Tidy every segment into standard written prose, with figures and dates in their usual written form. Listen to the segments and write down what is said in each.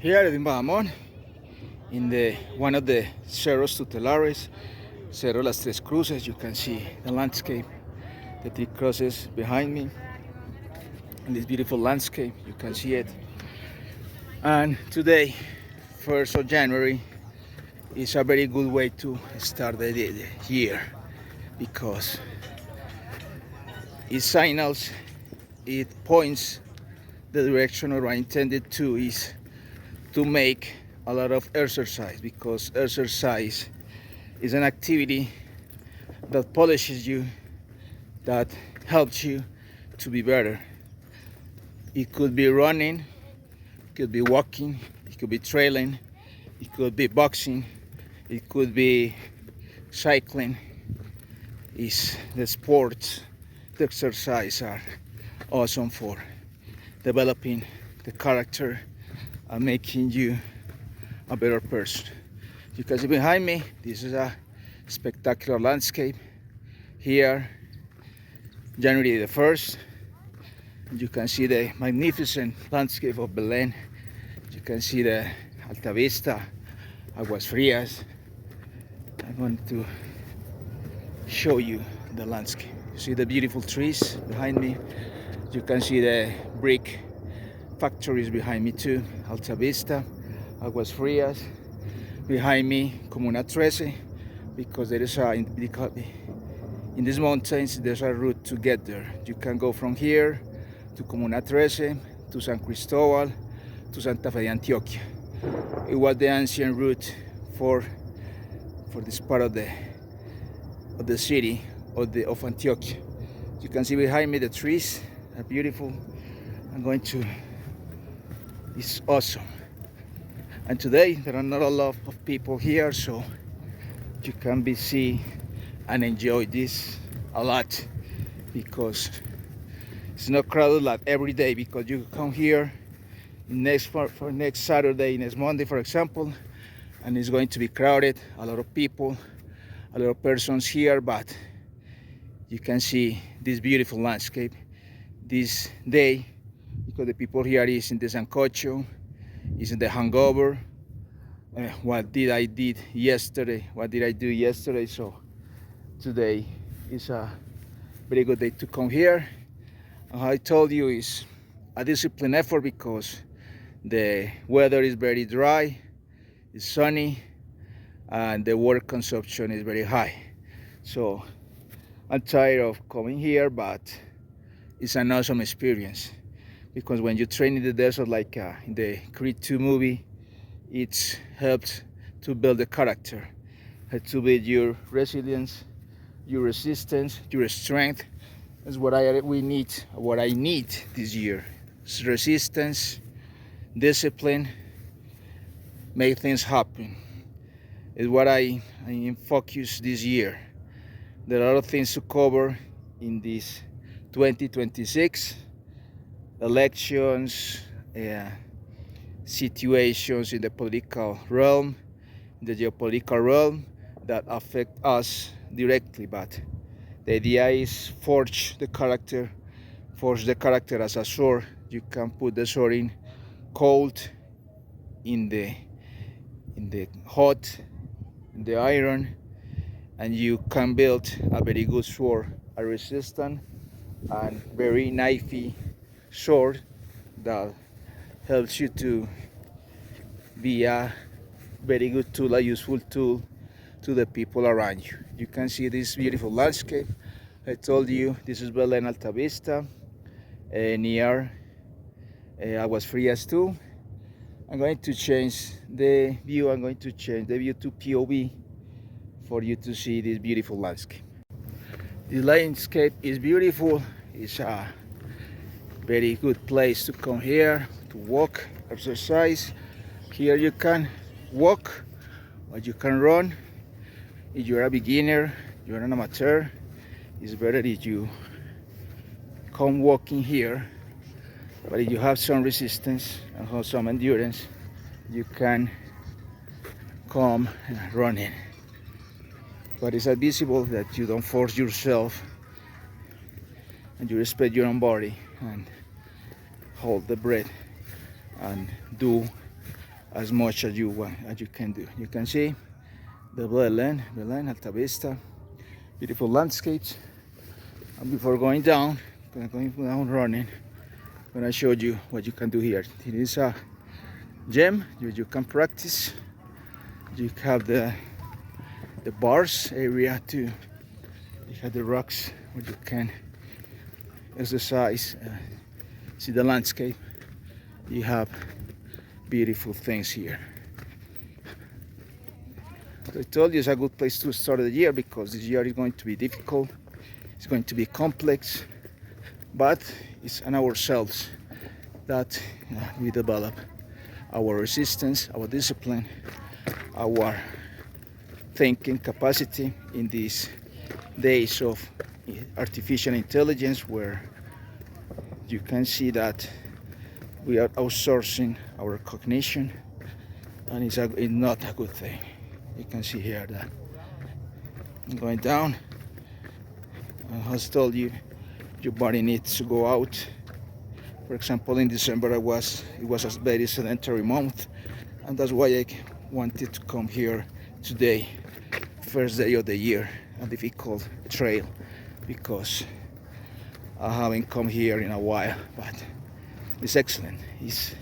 Here in Bahamon, in the one of the cerros tutelares, Cerro Las Tres Cruces, you can see the landscape, the three crosses behind me, and this beautiful landscape, you can see it. And today, 1st of January, is a very good way to start the year because it signals, it points the direction where I intended to is to make a lot of exercise, because exercise is an activity that polishes you, that helps you to be better. It could be running, it could be walking, it could be trailing, it could be boxing, it could be cycling. Is the sports, the exercise are awesome for developing the character and making you a better person. You can see behind me, this is a spectacular landscape here, January the 1st. You can see the magnificent landscape of Belén. You can see the Alta Vista, Aguas Frias. I'm going to show you the landscape. You see the beautiful trees behind me. You can see the brick factories behind me too. Alta Vista, Aguas Frias. Behind me, Comuna 13, because there is a, in these mountains, there's a route to get there. You can go from here to Comuna 13, to San Cristobal, to Santa Fe de Antioquia. It was the ancient route for this part of the city of Antioquia. You can see behind me the trees are beautiful. It's awesome. And today there are not a lot of people here, so you can see and enjoy this a lot, because it's not crowded like every day, because you come here for next Saturday, next Monday, for example, and it's going to be crowded, a lot of people, a lot of persons here, but you can see this beautiful landscape this day, because the people here is in the sancocho, is in the hangover. What did I do yesterday? So today is a very good day to come here. I told you it's a disciplined effort because the weather is very dry, it's sunny, and the water consumption is very high. So I'm tired of coming here, but it's an awesome experience, because when you train in the desert, like in the Creed 2 movie, it helps to build the character, to build your resilience, your resistance, your strength. That's what I need this year. It's resistance, discipline, make things happen. Is what I am focused this year. There are a lot of things to cover in this 2026 elections, situations in the political realm, the geopolitical realm that affect us directly, but the idea is forge the character as a sword. You can put the sword in cold, in the hot, in the iron, and you can build a very good sword, a resistant and very knifey sword that helps you to be a very good tool, a useful tool to the people around you. You can see this beautiful landscape. I told you this is Belén Alta Vista, near Aguas Frias too. I'm going to change the view. I'm going to change the view to POV for you to see this beautiful landscape. This landscape is beautiful. It's a very good place to come here to walk, exercise. Here you can walk or you can run. If you're a beginner, you're an amateur, it's better if you come walking here. But if you have some resistance and have some endurance, you can come running. But it's advisable that you don't force yourself and you respect your own body and hold the breath and do as much as you want, as you can do. You can see the Medellin, Alta Vista, beautiful landscapes. And before going down running, I'm gonna show you what you can do here. It is a gym where you can practice. You have the bars area too. You have the rocks where you can exercise, see the landscape. You have beautiful things here. As I told you, it's a good place to start the year because this year is going to be difficult. It's going to be complex, but it's on ourselves that we develop our resistance, our discipline, our thinking capacity in these days of artificial intelligence, where you can see that we are outsourcing our cognition, and it's not a good thing. You can see here that I'm going down. As I told you, your body needs to go out. For example, in December it was a very sedentary month, and that's why I wanted to come here today, first day of the year, a difficult trail, because I haven't come here in a while, but it's excellent. It's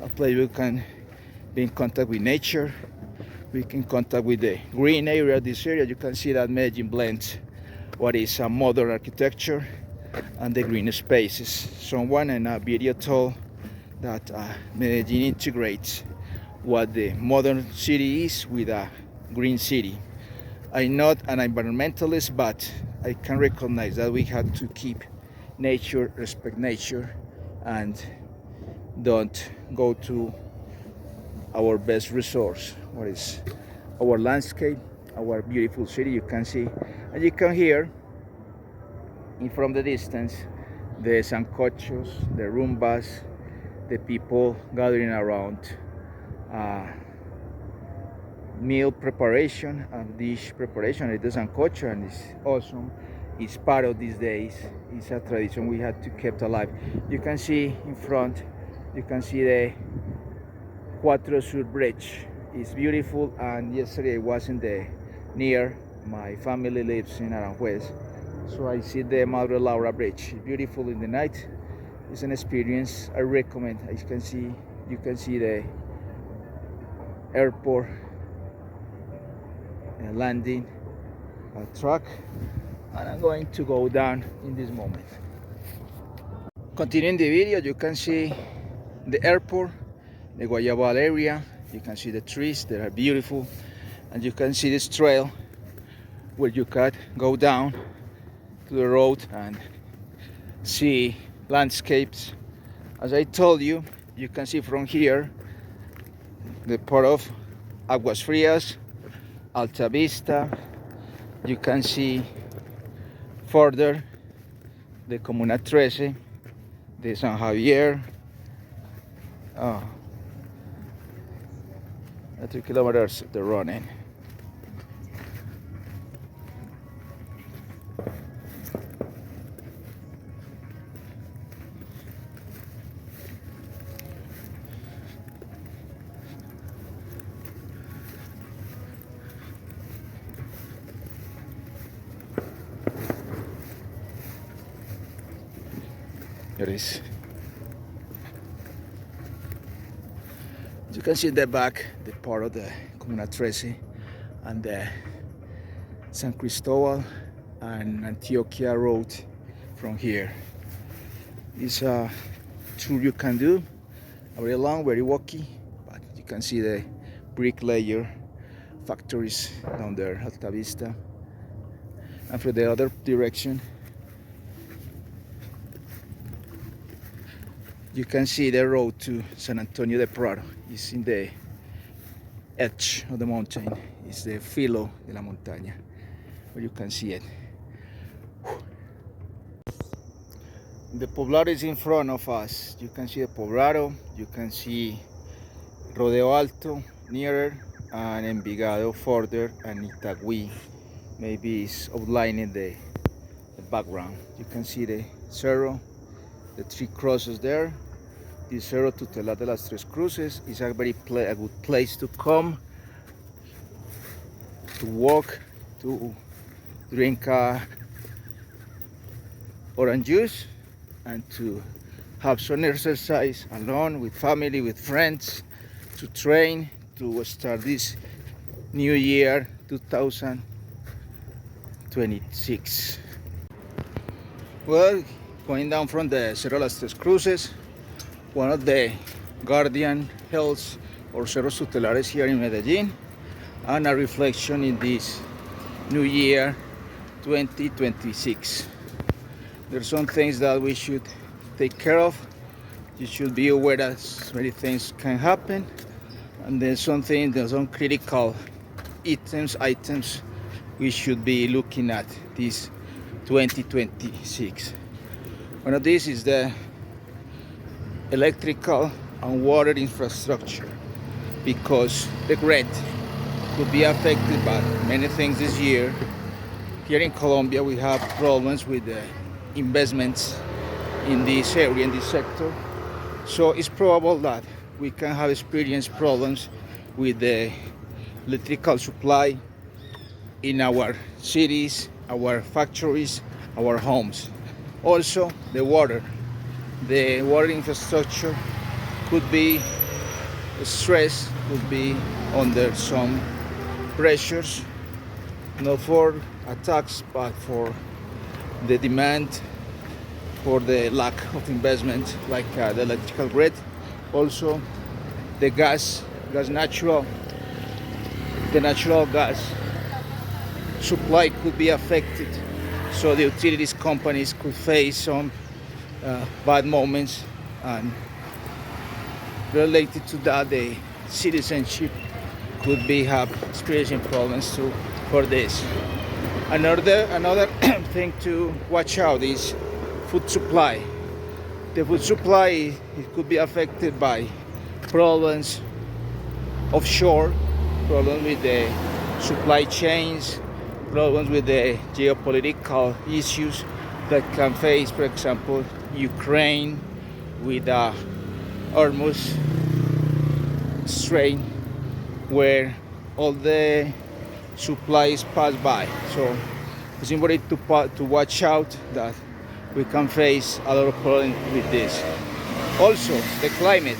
a place we can be in contact with nature. We can contact with the green area. This area, you can see that Medellin blends what is a modern architecture and the green spaces. Someone in a video told that Medellin integrates what the modern city is with a green city. I'm not an environmentalist, but I can recognize that we have to keep nature, respect nature, and don't go to our best resource, what is our landscape, our beautiful city. You can see, and you can hear from the distance the sancochos, the rumbas, the people gathering around meal preparation and dish preparation. It is sancocho, and it's awesome. It's part of these days. It's a tradition we had to keep alive. You can see in front, you can see the Cuatro Sur Bridge. It's beautiful, and yesterday I was near, my family lives in Aranjuez, so I see the Madre Laura Bridge. It's beautiful in the night. It's an experience I recommend. You can see the airport landing a truck, and I'm going to go down in this moment. Continuing the video, you can see the airport, the Guayabal area. You can see the trees that are beautiful, and you can see this trail where you can go down to the road and see landscapes. As I told you, you can see from here the part of Aguas Frias, Alta Vista. You can see further the Comuna 13, the San Javier. 3 kilometers the running. Here it is. You can see in the back the part of the Comuna 13 and the San Cristobal and Antioquia road from here. It's a tour you can do, very long, very walky, but you can see the bricklayer factories down there, Alta Vista. And from the other direction, you can see the road to San Antonio de Prado. It's in the edge of the mountain. It's the filo de la montaña, where you can see it. The Poblado is in front of us. You can see the Poblado, you can see Rodeo Alto nearer, and Envigado further, and Itagüí maybe is outlining the background. You can see the Cerro, the 3 crosses there. is Cerro de las Tres Cruces. It's a a good place to come, to walk, to drink orange juice, and to have some exercise alone, with family, with friends, to train, to start this new year 2026. Well, going down from the Cerro de las Tres Cruces, one of the guardian hills or cerros tutelares here in Medellin, and a reflection in this new year 2026. There's some things that we should take care of. You should be aware that many things can happen, and there's some critical items we should be looking at this 2026. One of these is the electrical and water infrastructure, because the grid could be affected by many things this year. Here in Colombia, we have problems with the investments in this area, in this sector. So it's probable that we can have experienced problems with the electrical supply in our cities, our factories, our homes. Also, the water infrastructure could be stressed, could be under some pressures, not for attacks, but for the demand, for the lack of investment, like the electrical grid. Also, the natural gas supply could be affected, so the utilities companies could face some bad moments, and related to that, the citizenship could be experiencing problems too for this. Another thing to watch out is food supply. The food supply, it could be affected by problems offshore, problems with the supply chains, problems with the geopolitical issues that can face, for example, Ukraine with Hormuz Strait, where all the supplies pass by. So it's important to watch out that we can face a lot of problems with this. Also, the climate,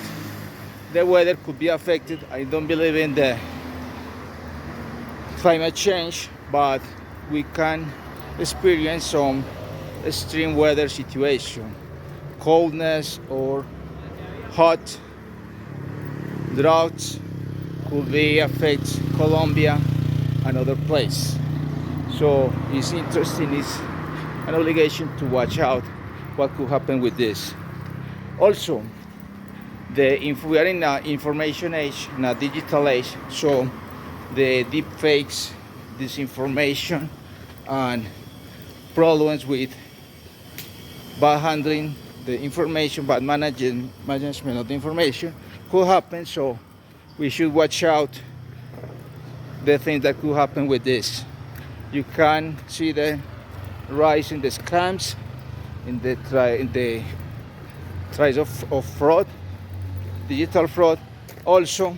the weather could be affected. I don't believe in the climate change, but we can experience some extreme weather situation, coldness or hot, droughts could be affect Colombia and other places. So it's interesting, it's an obligation to watch out what could happen with this. Also, we are in an information age, in a digital age, so the deep fakes, disinformation, and problems with bad handling the information, bad management of the information could happen. So we should watch out the things that could happen with this. You can see the rise in the scams, in the rise of fraud, digital fraud. Also,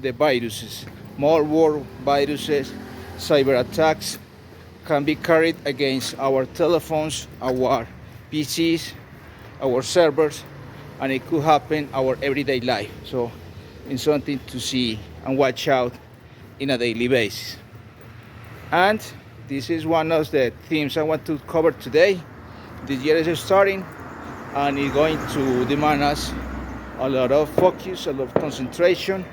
the viruses, malware viruses, cyber attacks can be carried against our telephones, our PCs, our servers, and it could happen our everyday life. So it's something to see and watch out in a daily basis. And this is one of the themes I want to cover today. This year is starting, and it's going to demand us a lot of focus, a lot of concentration,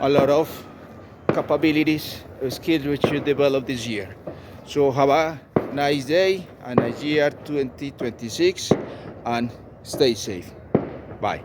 a lot of capabilities, skills we should develop this year. So have a nice day, a nice year 2026, and stay safe. Bye.